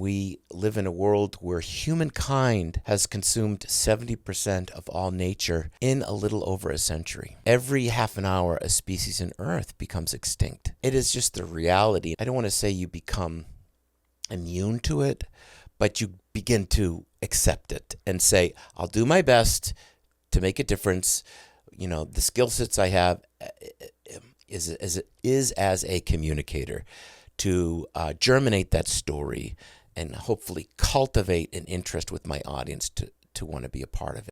We live in a world where humankind has consumed 70% of all nature in a little over a century. Every half an hour, a species on Earth becomes extinct. It is just the reality. I don't want to say you become immune to it, but you begin to accept it and say, I'll do my best to make a difference. The skill sets I have is as a communicator to germinate that story and hopefully cultivate an interest with my audience to want to be a part of it.